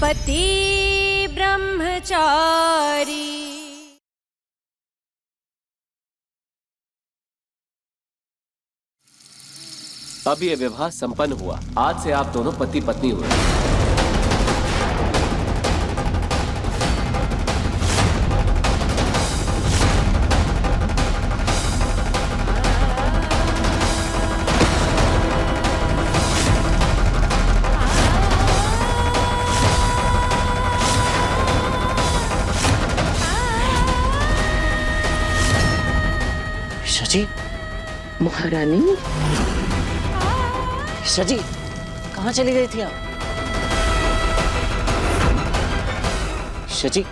पति ब्रह्मचारी। अब ये विवाह संपन्न हुआ। आज से आप दोनों पति पत्नी हुए। शजी, महारानी, शजी, कहाँ चली गई थी आप? शजी,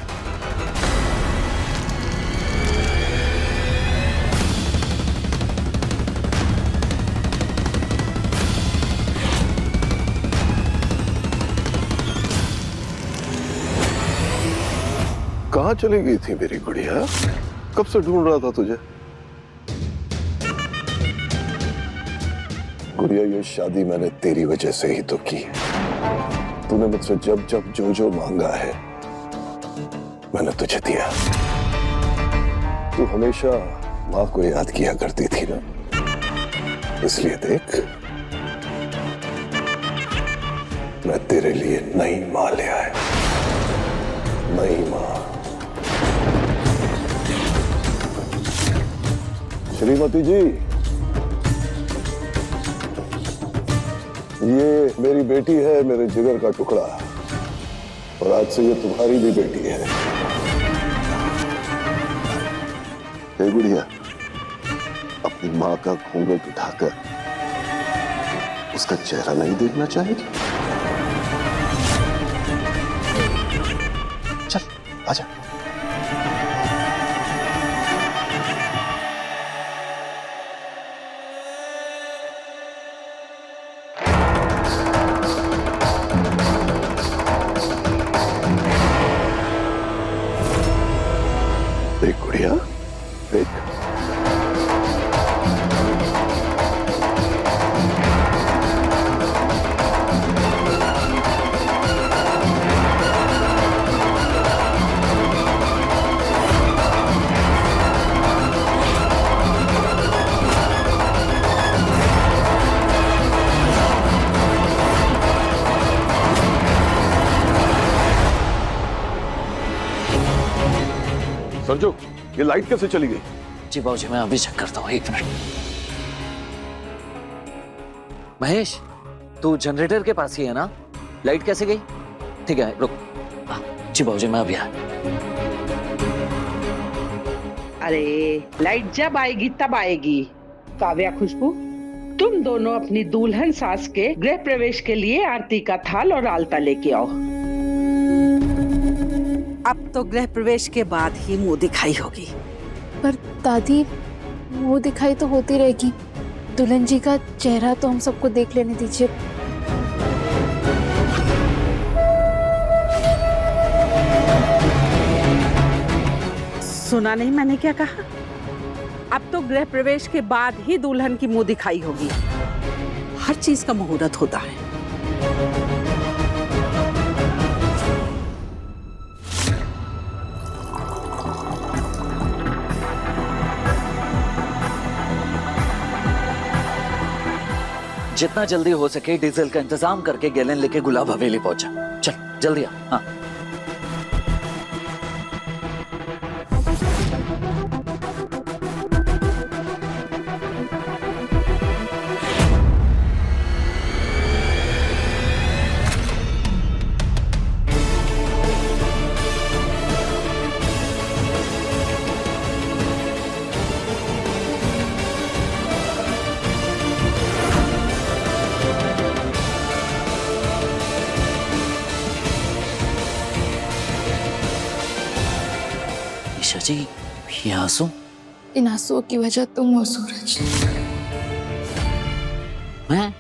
कहाँ चली गई थी मेरी गुड़िया? कब से ढूंढ रहा था तुझे। गुड़िया, ये शादी मैंने तेरी वजह से ही तो की है। तूने मुझसे जब जब जो जो मांगा है मैंने तुझे दिया। तू हमेशा माँ को याद किया करती थी ना, इसलिए देख मैं तेरे लिए नई माँ ले आया। नई माँ। श्रीमती जी, ये मेरी बेटी है, मेरे जिगर का टुकड़ा, और आज से ये तुम्हारी भी बेटी है। हे गुड़िया, अपनी माँ का घूंघट उठाकर उसका चेहरा नहीं देखना चाहेगी? चल आजा। देख गुड़िया, देख। संजू, ये लाइट कैसे चली गई? जी बाबूजी, मैं अभी चेक करता हूँ, 1 मिनट। महेश, तू जनरेटर के पास ही है ना? लाइट कैसे गई? ठीक है, रुक। जी बाबूजी, मैं अभी आया। अरे लाइट जब आएगी तब आएगी। काव्या, खुशबू, तुम दोनों अपनी दुल्हन सास के गृह प्रवेश के लिए आरती का थाल और आलता लेके आओ। अब तो गृह प्रवेश के बाद ही मुंह दिखाई होगी। पर दादी, मुंह दिखाई तो होती रहेगी, दुल्हन जी का चेहरा तो हम सबको देख लेने दीजिए। सुना नहीं मैंने क्या कहा? अब तो गृह प्रवेश के बाद ही दुल्हन की मुंह दिखाई होगी। हर चीज का मुहूर्त होता है। जितना जल्दी हो सके डीजल का इंतजाम करके गैलन लेके गुलाब हवेली पहुंचा। चल जल्दी आ। हाँ, ईशा जी, ये आंसू? इन आंसुओं की वजह तुम हो सूरज। मैं?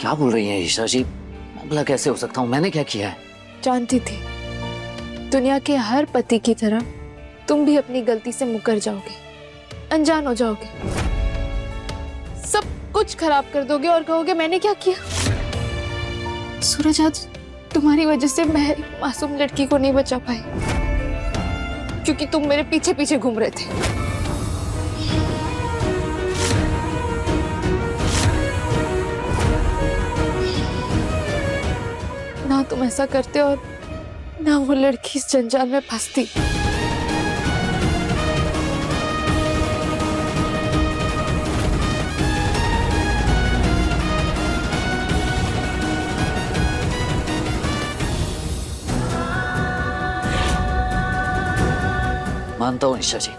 क्या बोल रही है ईशा जी? मैं भला कैसे हो सकता हूँ? मैंने क्या किया है? जानती थी दुनिया के हर पति की तरह तुम भी अपनी गलती से मुकर जाओगे, अनजान हो जाओगे, सब कुछ खराब कर दोगे और कहोगे मैंने क्या किया। सूरज, तुम्हारी वजह से मैं एक मासूम लड़की को नहीं बचा पाई, क्योंकि तुम मेरे पीछे पीछे घूम रहे थे। ना तुम ऐसा करते और ना वो लड़की इस जंजाल में फंसती। मानता हूं ईशा जी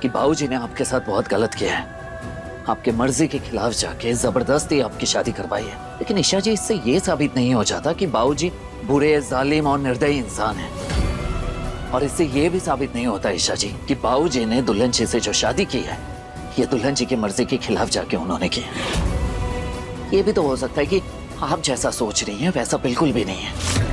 कि बाबूजी ने आपके साथ बहुत गलत किया है, आपके मर्जी के खिलाफ जाके जबरदस्ती आपकी शादी करवाई है। लेकिन ईशा जी, इससे ये साबित नहीं हो जाता कि बाबूजी बुरे, जालिम और निर्दयी इंसान हैं। और इससे ये भी साबित नहीं होता ईशा जी कि बाबूजी ने दुल्हन जी से जो शादी की है, ये दुल्हन जी की मर्जी के खिलाफ जाके उन्होंने की है। ये भी तो हो सकता है कि आप जैसा सोच रही हैं वैसा बिल्कुल भी नहीं है।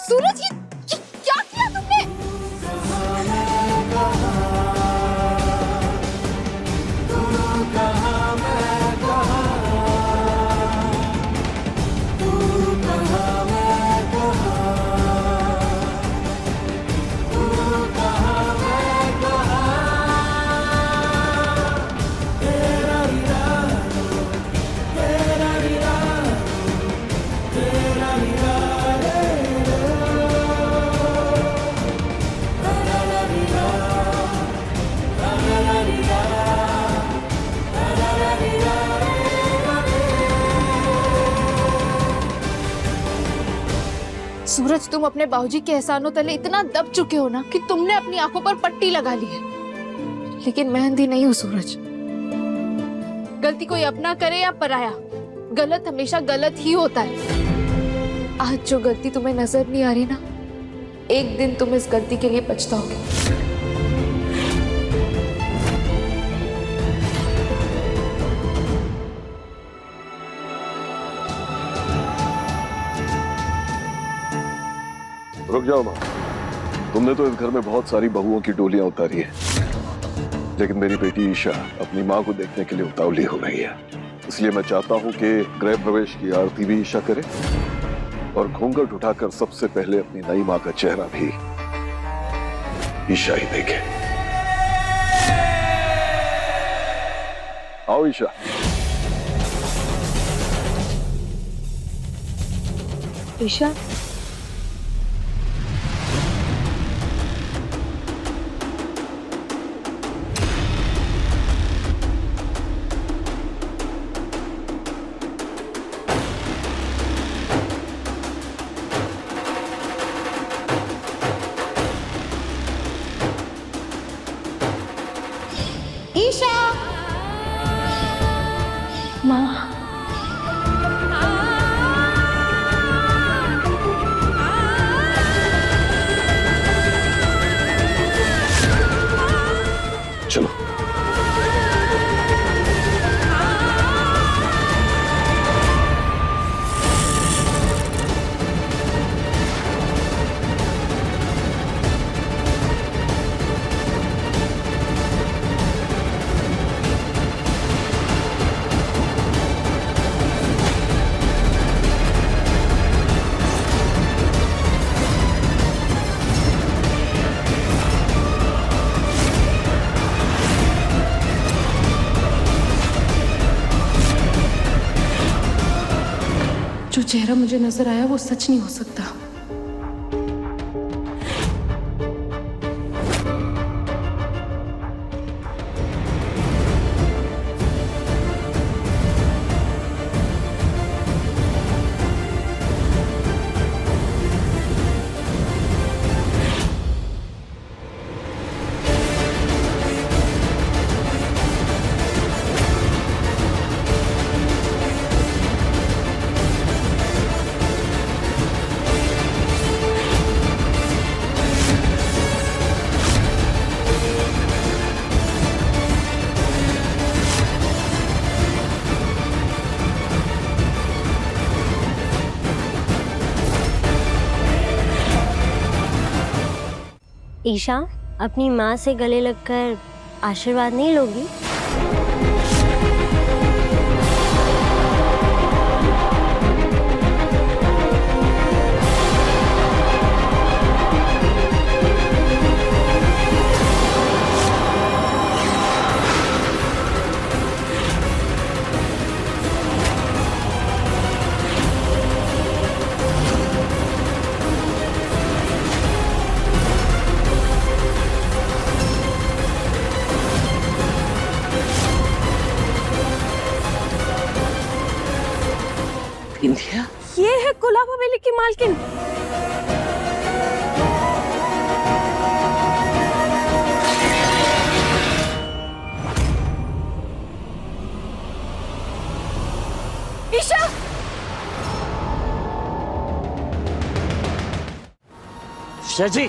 सूरज, ये क्या किया तुमने? सूरज, तुम अपने बाबूजी के एहसानों तले इतना दब चुके हो ना कि तुमने अपनी आंखों पर पट्टी लगा ली है। लेकिन मैं अंधी नहीं हूँ सूरज। गलती कोई अपना करे या पराया, गलत हमेशा गलत ही होता है। आज जो गलती तुम्हें नजर नहीं आ रही ना, एक दिन तुम इस गलती के लिए पछताओगे। रुक जाओ माँ, तुमने तो इस घर में बहुत सारी बहुओं की डोलियां उतारी है, लेकिन मेरी बेटी ईशा अपनी माँ को देखने के लिए उतावली हो रही है। इसलिए मैं चाहता हूँ कि गृह प्रवेश की आरती भी ईशा करे और घूंघट उठाकर सबसे पहले अपनी नई माँ का चेहरा भी ईशा ही देखे। आओ ईशा। ईशा, ईशा, माँ। चलो। जो चेहरा मुझे नजर आया वो सच नहीं हो सकता। ईशा, अपनी माँ से गले लगकर आशीर्वाद नहीं लोगी? बिंदिया, ये है गुलाब हवेली की मालकिन। ईशा, शजी,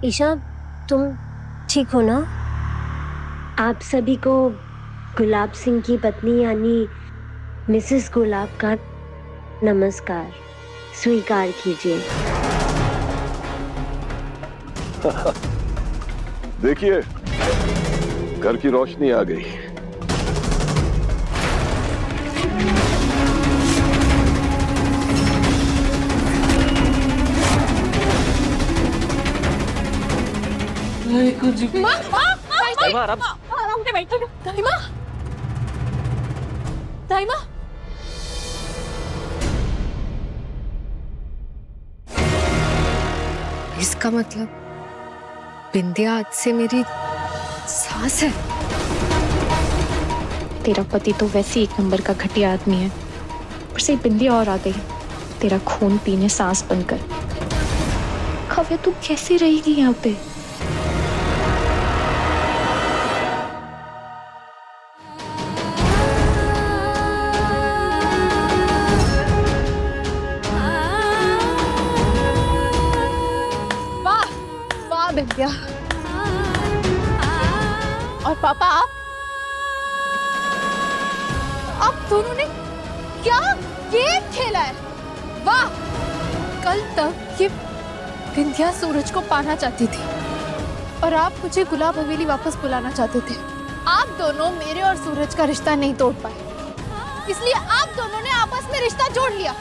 ईशा, तुम ठीक हो ना? आप सभी को गुलाब सिंह की पत्नी यानी मिसेस गुलाब का नमस्कार स्वीकार कीजिए। देखिए, घर की रोशनी आ गई। दाइमा, इसका मतलब बिंदिया आज से मेरी सास है। तेरा पति तो वैसे एक नंबर का घटिया आदमी है, पर से बिंदिया और आ गई तेरा खून पीने सांस बनकर। काव्या, तू कैसे रहेगी यहाँ पे? वाह वाह बिंदिया। और पापा, आप दोनों ने क्या गेम खेला है? वाह! कल तक ये बिंदिया सूरज को पाना चाहती थी और आप मुझे गुलाब हवेली वापस बुलाना चाहते थे। आप दोनों मेरे और सूरज का रिश्ता नहीं तोड़ पाए, इसलिए आप दोनों ने आपस में रिश्ता जोड़ लिया।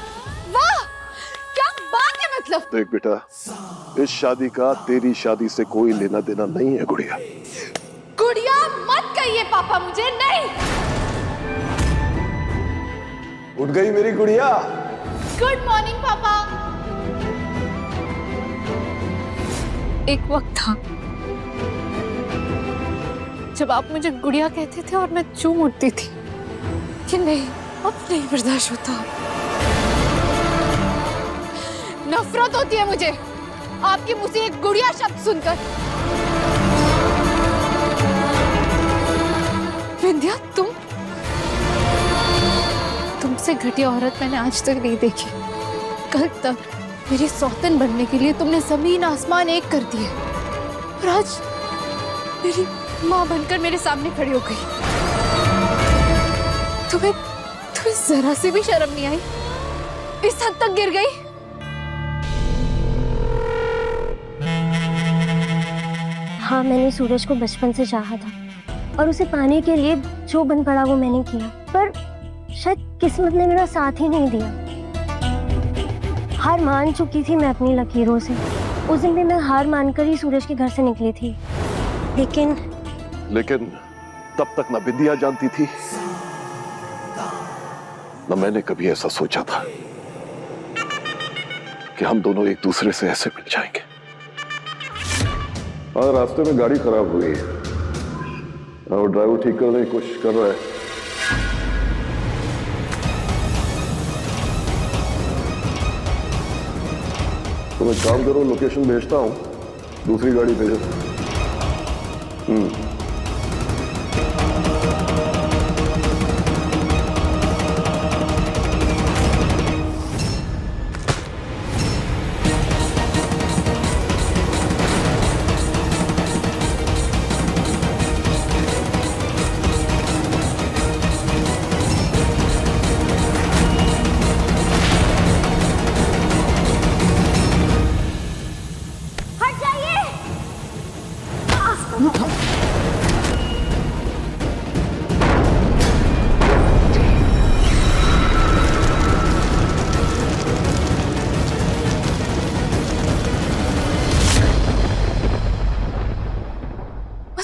वाह! क्या बात है मतलब। देख बेटा, इस शादी का तेरी शादी से कोई लेना देना नहीं है गुड़िया। गुड़िया मत कहिए पापा मुझे, नहीं। उठ गई मेरी गुड़िया। गुड मॉर्निंग पापा। एक वक्त था जब आप मुझे गुड़िया कहते थे और मैं चूम उठती थी कि नहीं, अब नहीं बर्दाश्त होता। नफरत होती है मुझे आपके मुंह से एक गुड़िया शब्द सुनकर। बिंदिया, तुमसे घटिया औरत मैंने आज तक नहीं देखी। कल तक मेरी सौतन बनने के लिए तुमने जमीन आसमान एक कर दिए और आज मेरी माँ बनकर मेरे सामने खड़ी हो गई। तुम्हें जरा से भी शर्म नहीं आई? इस हद तक गिर गई? हाँ, मैंने सूरज को बचपन से चाहा था और उसे पाने के लिए जो बन पड़ा वो मैंने किया, पर शायद किस्मत ने मेरा साथ ही नहीं दिया। हार मान चुकी थी मैं अपनी लकीरों से। उस दिन भी मैं हार मानकर ही सूरज के घर से निकली थी, लेकिन तब तक ना बिंदिया जानती थी, न मैंने कभी ऐसा सोचा था कि हम दोनों एक दूसरे से ऐसे मिल जाएंगे। हाँ, रास्ते में गाड़ी खराब हुई और ड्राइवर ठीक करने की कोशिश कर रहा है। तो मैं काम करो, लोकेशन भेजता हूँ, दूसरी गाड़ी भेजो। हट जाइए।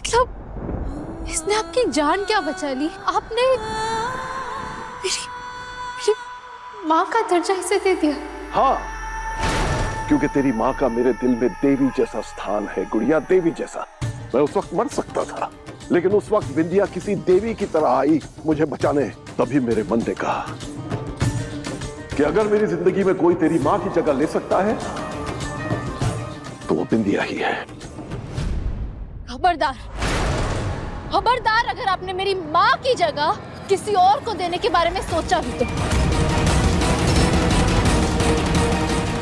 मतलब इसने आपकी जान क्या बचा ली? आपने मेरी माँ का दर्जा इसे दे दिया। हाँ, क्योंकि तेरी माँ का मेरे दिल में देवी जैसा स्थान है गुड़िया, देवी जैसा। मैं उस वक्त मर सकता था, लेकिन उस वक्त विंध्या किसी देवी की तरह आई मुझे बचाने। तभी मेरे मन ने कहा कि अगर मेरी जिंदगी में कोई तेरी माँ की जगह ले सकता है तो वो विंध्या ही है। खबरदार, खबरदार, अगर आपने मेरी माँ की जगह किसी और को देने के बारे में सोचा भी तो।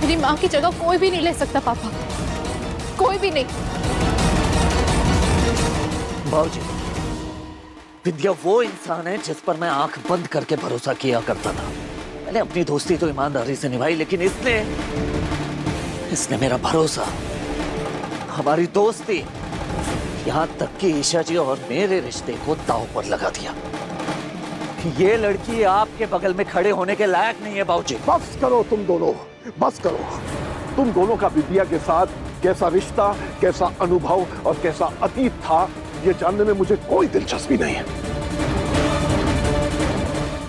मेरी माँ की जगह कोई भी नहीं ले सकता पापा, कोई भी नहीं। बाबूजी, विद्या वो इंसान है जिस पर मैं आंख बंद करके भरोसा किया करता था। मैंने अपनी दोस्ती तो ईमानदारी से निभाई, लेकिन इसने मेरा भरोसा, हमारी दोस्ती, यहाँ तक कि ईशा जी और मेरे रिश्ते को दांव पर लगा दिया। ये लड़की आपके बगल में खड़े होने के लायक नहीं है बाबूजी। बस करो तुम दोनों, बस करो। तुम दोनों का विद्या के साथ कैसा रिश्ता, कैसा अनुभव और कैसा अतीत था, ये जानने में मुझे कोई दिलचस्पी नहीं है।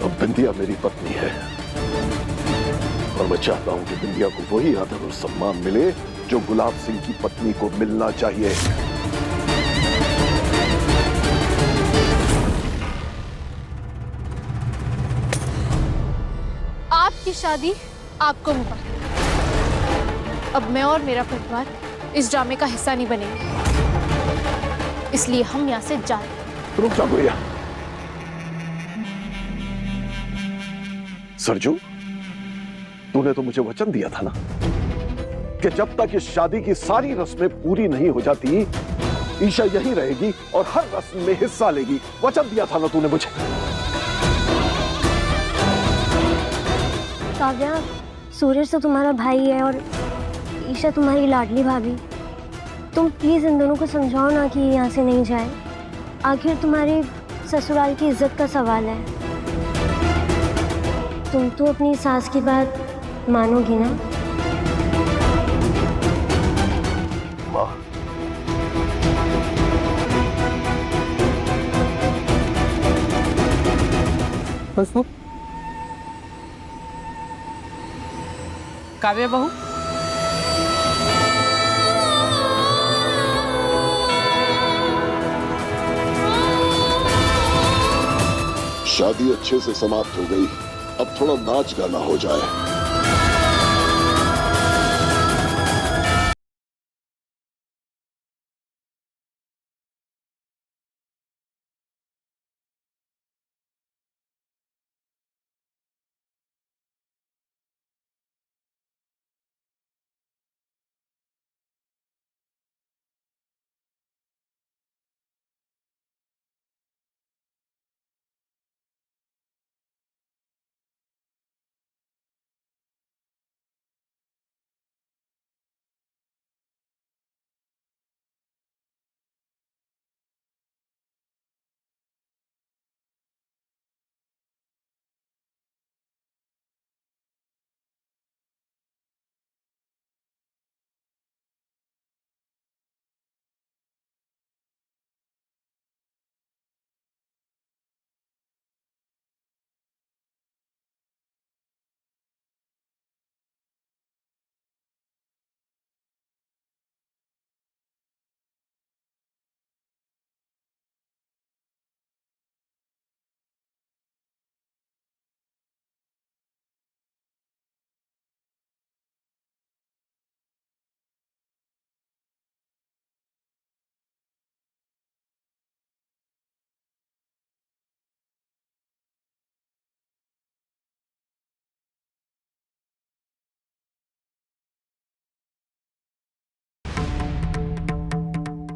अब विंध्या मेरी पत्नी है और मैं चाहता हूं कि विंध्या को वही आदर और सम्मान मिले जो गुलाब सिंह की पत्नी को मिलना चाहिए। आपकी शादी आपको मुबारक। अब मैं और मेरा परिवार इस ड्रामे का हिस्सा नहीं बनेंगे, इसलिए हम यहाँ से जा रहे हैं। रुक जा गुड़िया। सरजू, तूने तो मुझे वचन दिया था ना कि जब तक इस शादी की सारी रस्में पूरी नहीं हो जाती ईशा यहीं रहेगी और हर रस्म में हिस्सा लेगी। वचन दिया था ना तूने मुझे। काव्या, सूरज तो तुम्हारा भाई है और ईशा तुम्हारी लाडली भाभी। तुम प्लीज इन दोनों को समझाओ ना कि यहाँ से नहीं जाए। आखिर तुम्हारी ससुराल की इज्जत का सवाल है। तुम तो अपनी सास की बात मानोगी ना? माँ, काव्या बहू, शादी अच्छे से समाप्त हो गई, अब थोड़ा नाच गाना हो जाए।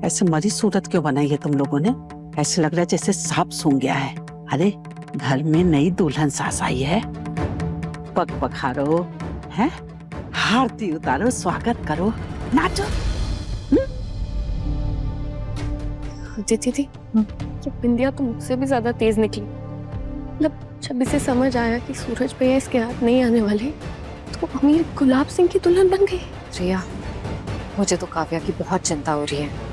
ऐसे मरी सूरत क्यों बनाई है तुम लोगों ने? ऐसे लग रहा है जैसे सांप सूंघ गया है। अरे घर में नई दुल्हन सास आई है, पग पखारो, हैं? आरती उतारो, स्वागत करो, नाचो। दीदी ये बिंदिया तो मुझसे भी ज्यादा तेज निकली। मतलब जब इसे समझ आया कि सूरज भैया इसके हाथ नहीं आने वाले तो अमीर गुलाब सिंह की दुल्हन बन गई। रिया, मुझे तो काव्या की बहुत चिंता हो रही है।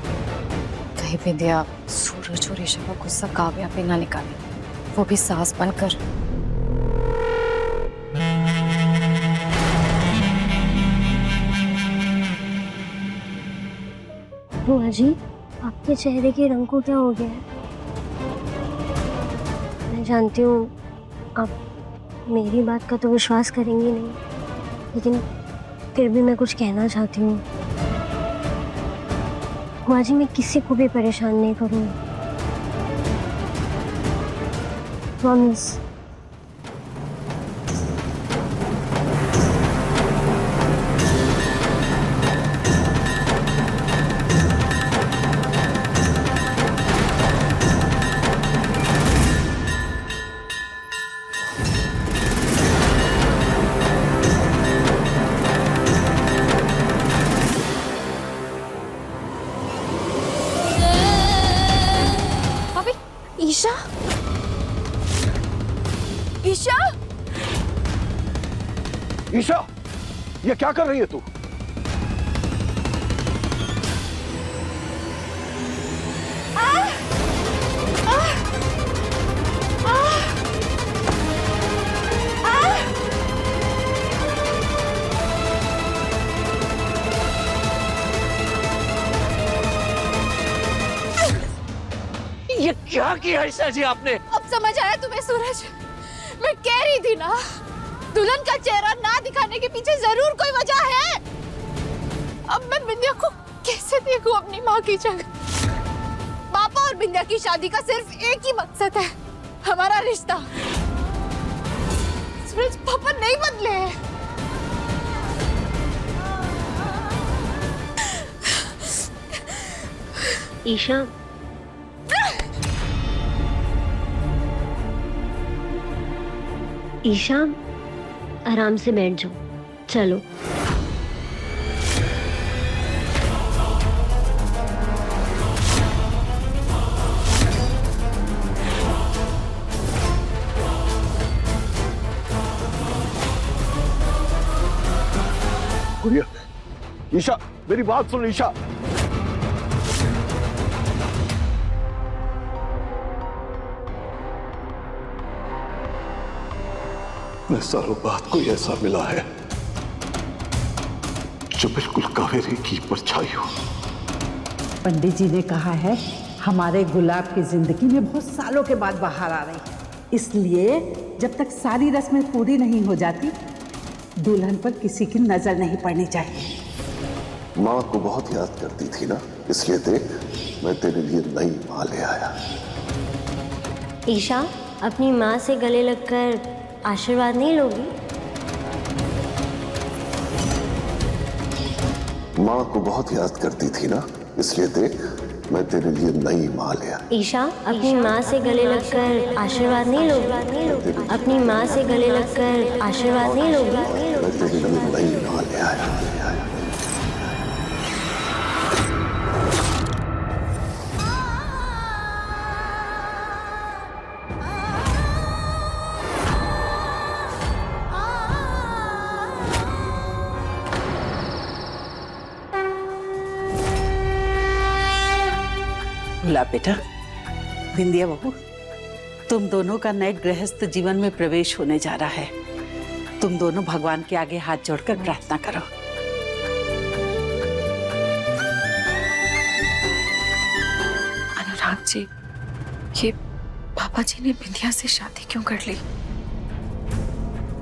कहीं बिंदिया सूरज और ईशा का गुस्सा काव्या पे ना निकाले, वो भी सास बनकर। बुआ जी, आपके चेहरे के रंग को क्या हो गया है? मैं जानती हूँ आप मेरी बात का तो विश्वास करेंगी नहीं, लेकिन फिर भी मैं कुछ कहना चाहती हूँ। बुआ जी, मैं किसी को भी परेशान नहीं करूँगी, प्रॉमिस। ईशा, ईशा, ईशा, ये क्या कर रही है तू? ये क्या किया ईशा जी आपने? अब समझ आया तुम्हें सूरज? मैं कह रही थी ना, दुल्हन का चेहरा ना दिखाने के पीछे जरूर कोई वजह है। अब मैं बिंदिया को कैसे देखूं अपनी माँ की जगह? पापा और बिंदिया की शादी का सिर्फ एक ही मकसद है, हमारा रिश्ता। सूरज, पापा नहीं बदले हैं। ईशा, ईशा, आराम से बैठ जाओ, चलो। गुड़िया, ईशा, मेरी बात सुन ईशा। मैं सालों बाद कोई ऐसा मिला है जो बिल्कुल कावेरी की परछाई हो। पंडित जी ने कहा है हमारे गुलाब की जिंदगी में बहुत सालों के बाद बाहर आ रही है, इसलिए जब तक सारी रस्में पूरी नहीं हो जाती दुल्हन पर किसी की नजर नहीं पड़नी चाहिए। माँ को बहुत याद करती थी ना, इसलिए देख मैं तेरे लिए नई माँ ले आया। ईशा, अपनी माँ से गले लगकर आशीर्वाद नहीं लोगी? माँ को बहुत याद करती थी ना, इसलिए देख मैं तेरे लिए नई माँ ले आया। ईशा, अपनी माँ से गले लगकर आशीर्वाद नहीं लोगी? अपनी माँ से गले लगकर आशीर्वाद नहीं लोगी? मैं तेरे लिए नई माँ ले आया। गुलाब बेटा, बिंदिया बहू, तुम दोनों का नए गृहस्थ जीवन में प्रवेश होने जा रहा है। तुम दोनों भगवान के आगे हाथ जोड़कर प्रार्थना करो। अनुराग जी, ये पापा जी ने बिंदिया से शादी क्यों कर ली?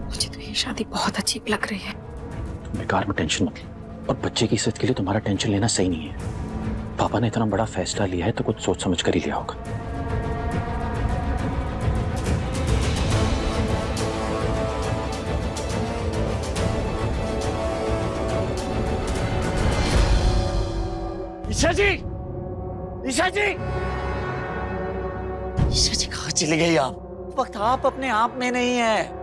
मुझे तो ये शादी बहुत अजीब लग रही है। तुम बेकार में टेंशन मत लो, और बच्चे की इज्जत के लिए तुम्हारा टेंशन लेना सही नहीं है। पापा ने इतना बड़ा फैसला लिया है तो कुछ सोच समझ कर ही लिया होगा। ईशा जी, ईशा जी! ईशा जी कहाँ चली गई आप? वक्त आप अपने आप में नहीं है।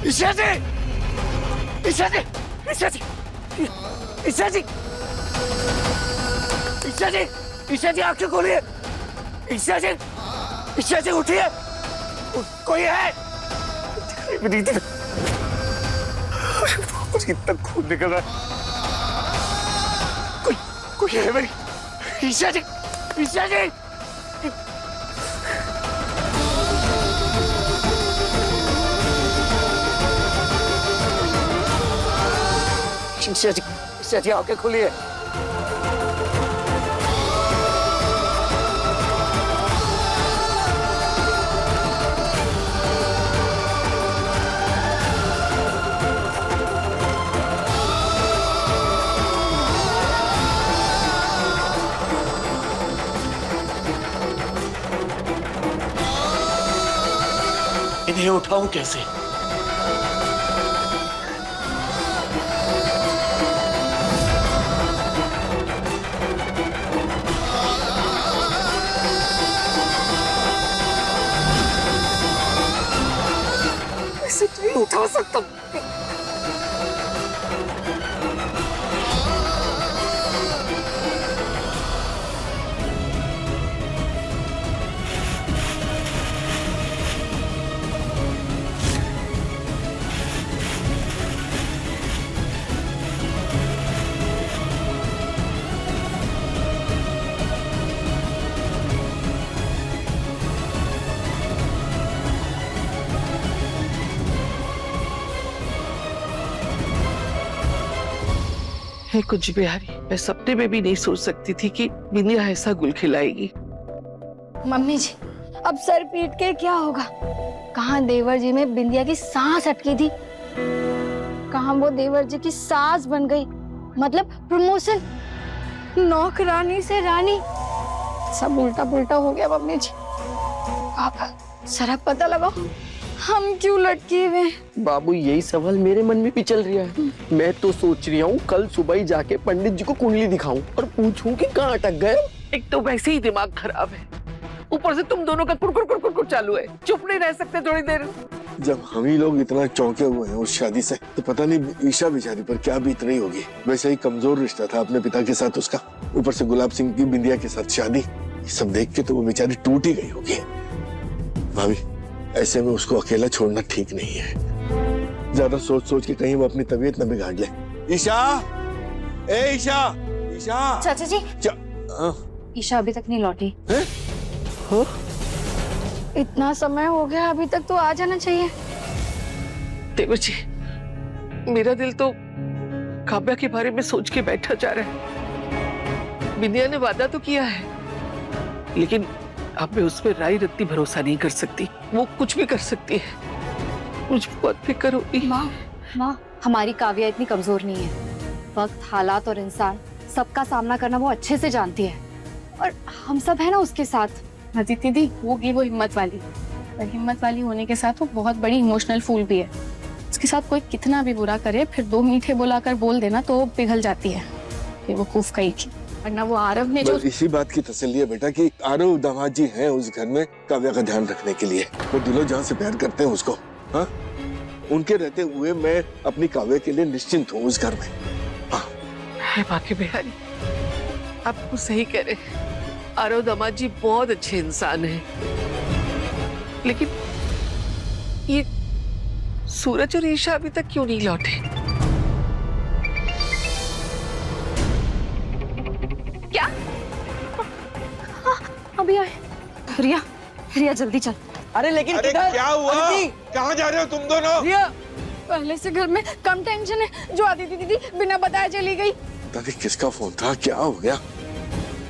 ईशा जी! ईशा जी! ईशा जी! ईशा जी! ईशा जी! ईशा जी आंखें खोलिए! ईशा जी! ईशा जी उठिए! कोई है? दिखाई भी नहीं दे रहा। मुझे इतना खून निकल रहा है। कोई है भाई? ईशा जी! ईशा जी! ईशा जी आंखें खोलिए। इन्हें उठाऊं कैसे? नहीं उठा सकता। है कुछ बिहारी, मैं सपने में भी नहीं सोच सकती थी कि बिंदिया ऐसा गुल खिलाएगी। मम्मी जी, अब सर पीट के क्या होगा? कहाँ देवर जी में बिंदिया की सांस अटकी थी, कहाँ वो देवर जी की सास बन गई, मतलब प्रमोशन, नौकरानी से रानी, सब उल्टा पुल्टा हो गया मम्मी जी। आप जरा पता लगाओ हम क्यों लटके हुए? बाबू यही सवाल मेरे मन में भी चल रहा है। मैं तो सोच रही हूँ कल सुबह ही जाके पंडित जी को कुंडली दिखाऊं और पूछूं कि कहाँ अटक गए। एक तो वैसे ही दिमाग खराब है, ऊपर से तुम दोनों का कुड़कुड़ चालू है। चुप नहीं रह सकते थोड़ी देर? जब हम ही लोग इतना चौंके हुए हैं उस शादी से, तो पता नहीं ईशा बेचारी पर क्या बीत रही होगी। वैसे ही कमजोर रिश्ता था अपने पिता के साथ उसका, ऊपर से गुलाब सिंह की बिंदिया के साथ शादी, ये सब देख के तो वो बेचारी टूट ही गई होगी। भाभी, ऐसे में उसको अकेला छोड़ना ठीक नहीं है। ज्यादा सोच के कहीं वो अपनी तबीयत न बिगाड़ ले। ईशा! ए ईशा! ईशा! चाचा जी, ईशा अभी तक नहीं लौटी। इतना समय हो गया, अभी तक तो आ जाना चाहिए। देवर जी, मेरा दिल तो काव्या के बारे में सोच के बैठा जा रहा है। बिंदिया ने वादा तो किया है, लेकिन अब मैं उस पर राई रत्ती भरोसा नहीं कर सकती। वो कुछ भी कर सकती है। मुझे बहुत फिक्र होती है। माँ, हमारी काव्या इतनी कमजोर नहीं है। वक्त, हालात और इंसान सबका सामना करना वो अच्छे से जानती है, और हम सब है ना उसके साथ। अदिति दी होगी वो हिम्मत वाली, पर हिम्मत वाली होने के साथ वो बहुत बड़ी इमोशनल फूल भी है। उसके साथ कोई कितना भी बुरा करे, फिर दो मीठे बुलाकर बोल देना तो वो पिघल जाती है। फिर वो कूफ कही थी, वरना वो आरव ने जो इसी बात की तसल्ली है बेटा कि आरव दामाद जी हैं उस घर में काव्या का ध्यान रखने के लिए। वो दिलो जान से प्यार करते हैं उसको। हाँ, उनके रहते हुए मैं अपनी काव्या के लिए निश्चिंत हूँ उस घर में। है बाकी बिहारी, आपको सही कह रहे। आरव दामाद जी बहुत अच्छे इंसान हैं, लेकिन सूरज और ईशा अभी तक क्यों नहीं लौटे? क्या? अभी आए। रिया, रिया जल्दी चल। अरे लेकिन किधर? क्या हुआ? कहाँ जा रहे हो तुम दोनों? रिया, पहले से घर में कम टेंशन है, जो आदिति दीदी बिना बताए चली गई। पता नहीं किसका फोन था, क्या हो गया?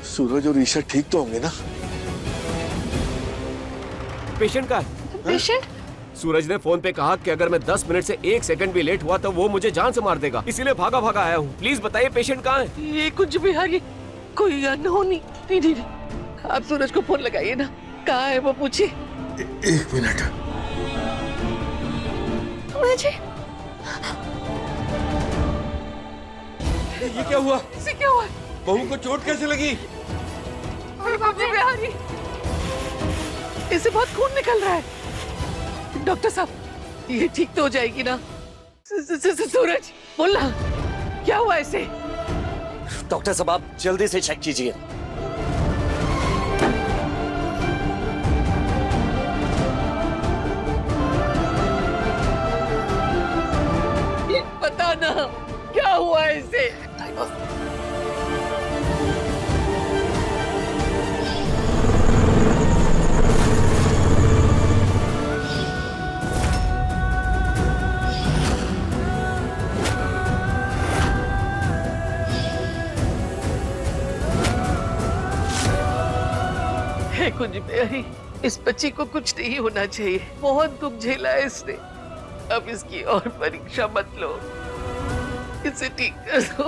सूरज और ईशा ठीक तो होंगे ना? पेशेंट का पेशेंट? सूरज ने फोन पे कहा कि अगर मैं 10 मिनट से 1 सेकंड भी लेट हुआ तो वो मुझे जान से मार देगा, इसीलिए भागा भागा आया हूँ। प्लीज बताइए पेशेंट कहाँ है? ये कुछ भी है, कोई अनहोनी नहीं। आप सूरज को फोन लगाइए ना, कहाँ है वो पूछिए। 1 मिनट। मुझे ये क्या हुआ? इसे क्या हुआ? बहू को चोट कैसे लगी? अरे बाप रे बिहारी, इसे बहुत खून निकल रहा है। डॉक्टर साहब, ये ठीक तो हो जाएगी ना? सूरज बोलना, क्या हुआ इसे? डॉक्टर साहब आप जल्दी से चेक कीजिए। पता ना क्या हुआ इसे। है कुछ भी, इस बच्ची को कुछ नहीं होना चाहिए। बहुत दुख झेला है इसने, अब इसकी और परीक्षा मत लो, इसे ठीक कर दो।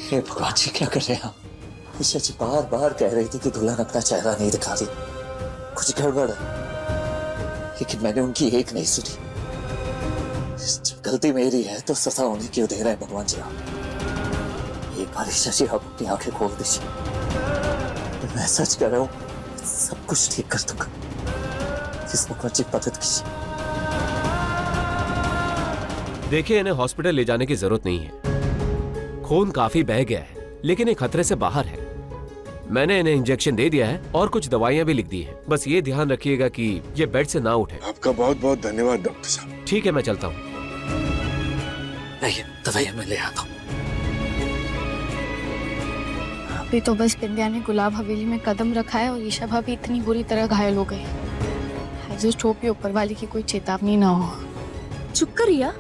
हे भगवान जी, क्या कर रहे हैं आप? ईशा जी बार बार कह रही थी कि दुल्हन अपना चेहरा नहीं दिखा रही, कुछ गड़बड़ है, लेकिन मैंने उनकी एक नहीं सुनी। जब गलती मेरी है तो सजा उन्हें क्यों दे रहे हैं भगवान जी आप? एक बार ईशा जी आप अपनी आंखें खोल दीजिए, मैं सच कह रहा हूँ, सब कुछ ठीक कर दूंगा। इस भगवान जी मदद कीजिए। देखिए, इन्हें हॉस्पिटल ले जाने की जरूरत नहीं है। खून काफी बह गया है, लेकिन ये खतरे से बाहर है। मैंने इन्हें इंजेक्शन दे दिया है और कुछ दवाइयां भी लिख दी हैं। बस ये ध्यान रखिएगा कि ये बेड से ना उठे। आपका बहुत बहुत धन्यवाद डॉक्टर साहब। ठीक है, मैं चलता हूँ। दवाइयां मैं ले आता हूँ। अभी तो बस बिंदिया ने गुलाब हवेली में कदम रखा है और ईशा भाभी इतनी बुरी तरह घायल हो गई। आई जस्ट होप ऊपर वाले की कोई चेतावनी ना हो। चुप कर रिया,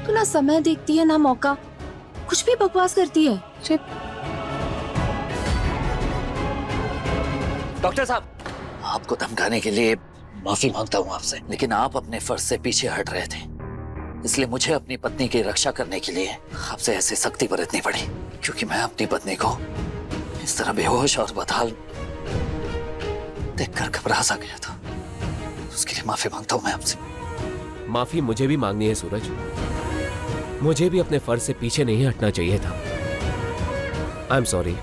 तू ना समय देखती है ना मौका, कुछ भी बकवास करती है। डॉक्टर साहब, आपको धमकाने के लिए माफी मांगता हूँ आपसे, लेकिन आप अपने फर्ज से पीछे हट रहे थे, इसलिए मुझे अपनी पत्नी की रक्षा करने के लिए आपसे ऐसी सख्ती बरतनी पड़ी, क्योंकि मैं अपनी पत्नी को इस तरह बेहोश और बदहाल देखकर घबरा सा गया था। उसके लिए माफी मांगता हूँ मैं आपसे। माफी मुझे भी मांगनी है सूरज, मुझे भी अपने फर्ज से पीछे नहीं हटना चाहिए था। I am sorry.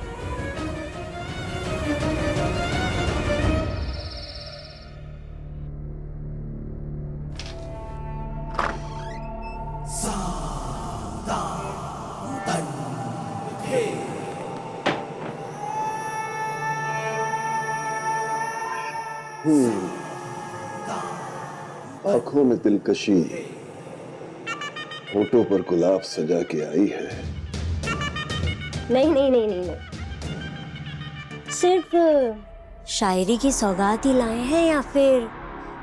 आंखों में दिलकशी, होठों पर गुलाब सजा के आई है। नहीं नहीं नहीं नहीं, नहीं। सिर्फ शायरी की सौगात ही लाए हैं या फिर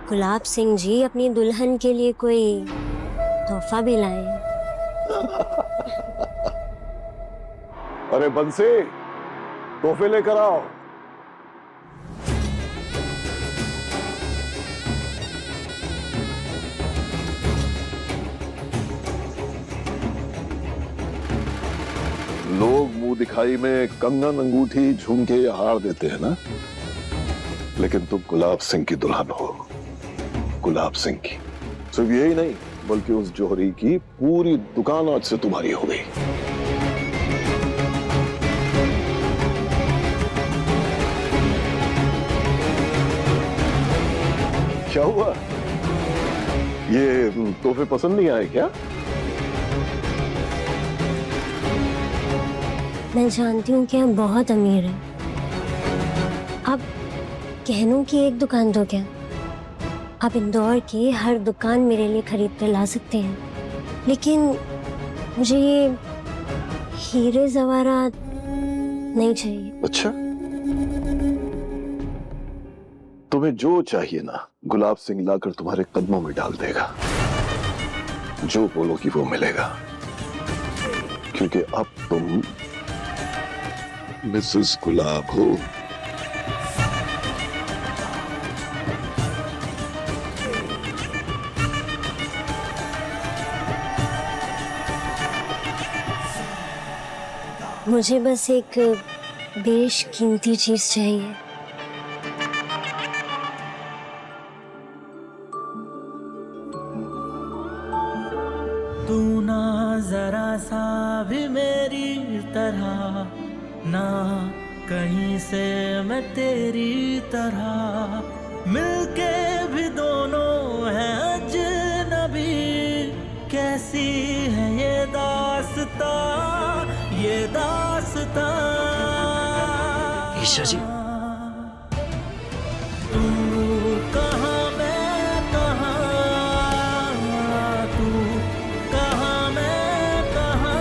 गुलाब सिंह जी अपनी दुल्हन के लिए कोई तोहफा भी लाए हैं? अरे बंसी, तोहफे लेकर आओ। लोग मुंह दिखाई में कंगन, अंगूठी, झुमके या हार देते हैं ना, लेकिन तुम गुलाब सिंह की दुल्हन हो। गुलाब सिंह की सिर्फ यही नहीं, बल्कि उस जौहरी की पूरी दुकान आज से तुम्हारी हो गई। क्या हुआ? ये तोहफे पसंद नहीं आए क्या? मैं जानती हूँ कि आप बहुत अमीर हैं। आप गहनों की एक दुकान तो क्या, आप इंदौर की हर दुकान मेरे लिए खरीद कर ला सकते हैं, लेकिन मुझे ये हीरे जवाहरात नहीं चाहिए। अच्छा, तुम्हें जो चाहिए ना, गुलाब सिंह लाकर तुम्हारे कदमों में डाल देगा। जो बोलोगी वो मिलेगा, क्योंकि अब तुम मिसेस गुलाब हो। मुझे बस एक बेशकीमती चीज चाहिए। तू ना जरा सा भी मेरी तरह, ना कहीं से मैं तेरी तरह, मिलके भी दोनों हैं अजनबी। कैसी है ये दास्तां, ये दास्तां। ईशा जी, तू कहाँ मैं कहाँ, तू कहाँ मैं कहाँ।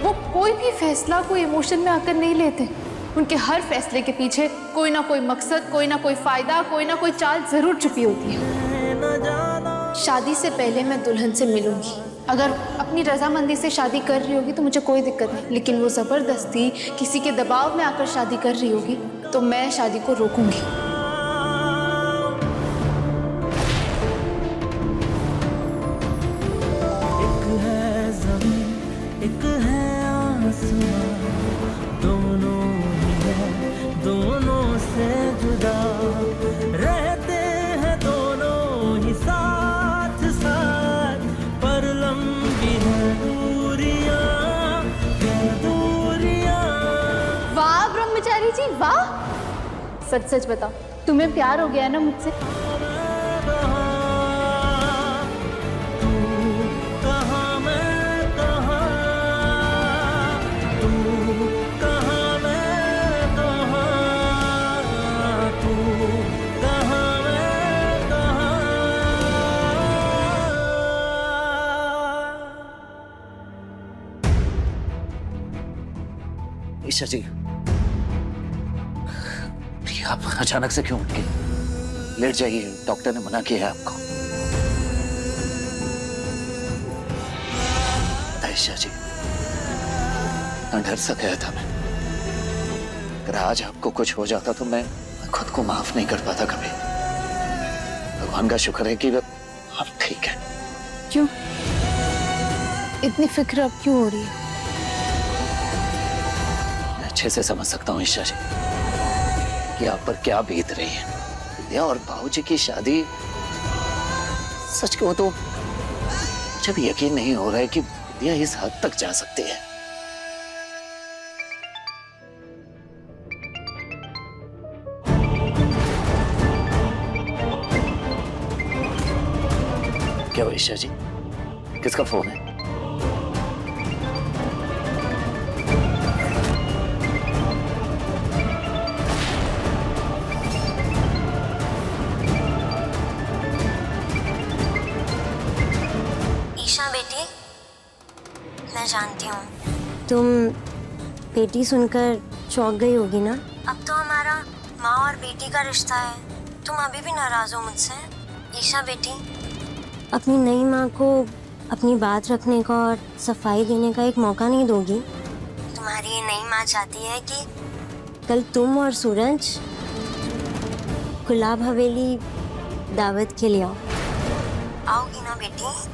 वो कोई भी फैसला कोई इमोशन में आकर नहीं लेते। उनके हर फैसले के पीछे कोई ना कोई मकसद, कोई ना कोई फायदा, कोई ना कोई चाल जरूर छुपी होती है। शादी से पहले मैं दुल्हन से मिलूंगी। अगर अपनी रजामंदी से शादी कर रही होगी तो मुझे कोई दिक्कत नहीं, लेकिन वो जबरदस्ती किसी के दबाव में आकर शादी कर रही होगी तो मैं शादी को रोकूंगी। एक है ज़मीन, एक है आसमां, दोनों ही है, दोनों से जुदा रहते हैं दोनों ही साथ साथ, पर लंबी है दूरियां, ये दूरियां। वाह ब्रह्मचारी जी वाह, सच सच बताओ, तुम्हें प्यार हो गया है ना मुझसे? ईशा जी, प्रिया आप अचानक से क्यों उठ गए? लेट जाइए, डॉक्टर ने मना किया है आपको। ईशा जी, इतना डर सा गया था मैं। अगर आज आपको कुछ हो जाता तो मैं खुद को माफ नहीं कर पाता कभी। भगवान का शुक्र है कि आप ठीक है। क्यों इतनी फिक्र अब क्यों हो रही है? अच्छे से समझ सकता हूँ ईशा जी कि आप पर क्या बीत रही है। विद्या और बाबूजी की शादी, सच कहूं तो मुझे भी यकीन नहीं हो रहा है कि विद्या इस हद तक जा सकती है। क्या हुआ ईशा जी, किसका फोन है? बेटी, मैं जानती हूँ तुम बेटी सुनकर चौंक गई होगी ना। अब तो हमारा माँ और बेटी का रिश्ता है, तुम अभी भी नाराज हो मुझसे। ईशा बेटी, अपनी नई माँ को अपनी बात रखने का और सफाई देने का एक मौका नहीं दोगी? तुम्हारी ये नई माँ चाहती है कि कल तुम और सूरज गुलाब हवेली दावत के लिए आओगी ना बेटी?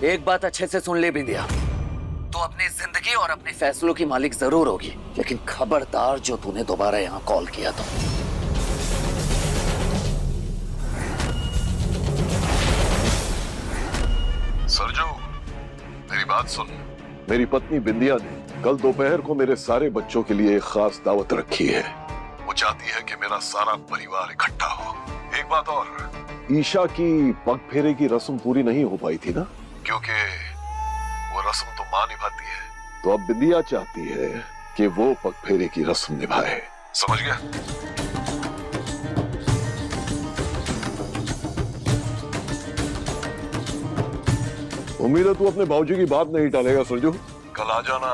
एक बात अच्छे से सुन ले बिंदिया, तू अपनी जिंदगी और अपने फैसलों की मालिक जरूर होगी, लेकिन खबरदार जो तूने दोबारा यहाँ कॉल किया तो सरजू, मेरी बात सुन। मेरी पत्नी बिंदिया ने कल दोपहर को मेरे सारे बच्चों के लिए एक खास दावत रखी है। वो चाहती है कि मेरा सारा परिवार इकट्ठा हो। एक बात और, ईशा की पग फेरे की रस्म पूरी नहीं हो पाई थी ना, क्योंकि वो रस्म तो मां निभाती है, तो अब बिंदिया चाहती है कि वो पग फेरे की रस्म निभाए। समझ गया? उम्मीद है तू अपने बाबूजी की बात नहीं टालेगा सरजू। कल आ जाना।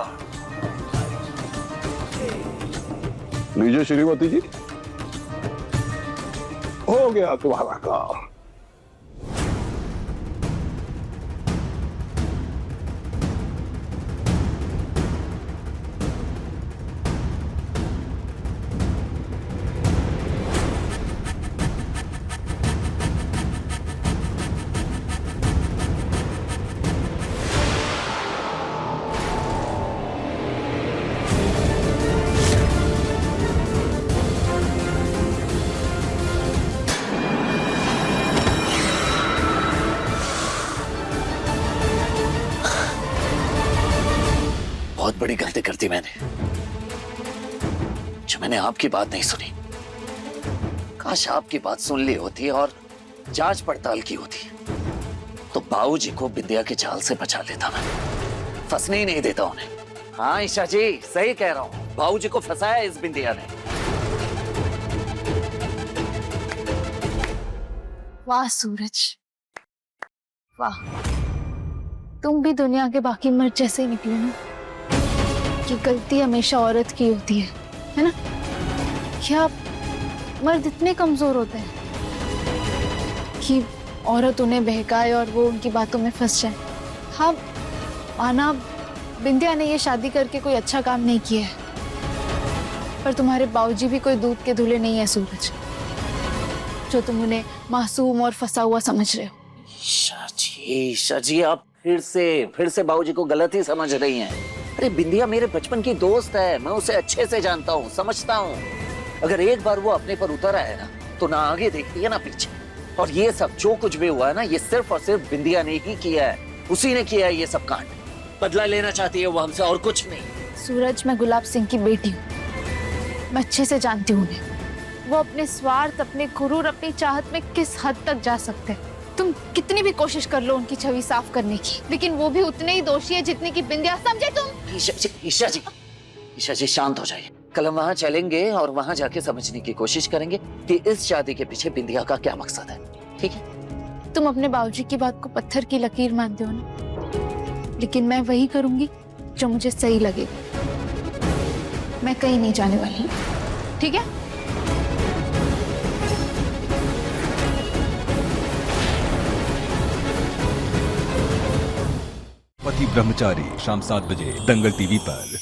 लीजिए श्रीमती जी, हो गया तुम्हारा काम। बहुत बड़ी गलती कर दी मैंने, जो मैंने आपकी बात नहीं सुनी। काश आपकी बात सुन ली होती और जांच पड़ताल की होती, तो बाबूजी को बिंदिया के जाल से बचा लेता मैं, फंसने ही नहीं देता उन्हें। हाँ ईशा जी, सही कह रहा हूँ, बाबूजी को फंसाया इस बिंदिया ने। वाह सूरज, वाह, तुम भी दुनिया के बाकी मर्द जैसे ही निकले ना, कि गलती हमेशा औरत की होती है ना? क्या मर्द इतने कमजोर होते हैं कि औरत उन्हें बहकाए और वो उनकी बातों में फंस जाए? हाँ माना बिंदिया ने ये शादी करके कोई अच्छा काम नहीं किया है, पर तुम्हारे बाबूजी भी कोई दूध के धुले नहीं है सूरज, जो तुम उन्हें मासूम और फंसा हुआ समझ रहे हो। ईशा जी, आप फिर से बाबूजी को गलत ही समझ रही हैं। अरे बिंदिया मेरे बचपन की दोस्त है, मैं उसे अच्छे से जानता हूँ, समझता हूँ। अगर एक बार वो अपने पर उतर आया ना, तो ना आगे देखती है ना पीछे। और ये सब जो कुछ भी हुआ है ना, ये सिर्फ और सिर्फ बिंदिया ने ही किया है, उसी ने किया है ये सब कांड। बदला लेना चाहती है वो हमसे, और कुछ नहीं। सूरज, मैं गुलाब सिंह की बेटी हूँ, मैं अच्छे से जानती हूँ उन्हें। वो अपने स्वार्थ, अपने गुरूर, अपनी चाहत में किस हद तक जा सकते हैं। तुम कितनी भी कोशिश कर लो उनकी छवि साफ करने की, लेकिन वो भी उतने ही दोषी है जितने की बिंदिया, समझे तुम? ईशा जी शांत हो जाइए। कल हम वहाँ चलेंगे और वहाँ जाके समझने की कोशिश करेंगे कि इस शादी के पीछे बिंदिया का क्या मकसद है, ठीक है? तुम अपने बाबूजी की बात को पत्थर की लकीर मानते हो ना, लेकिन मैं वही करूंगी जो मुझे सही लगेगा। मैं कहीं नहीं जाने वाली, ठीक है? पति ब्रह्मचारी, शाम 7 बजे दंगल टीवी पर।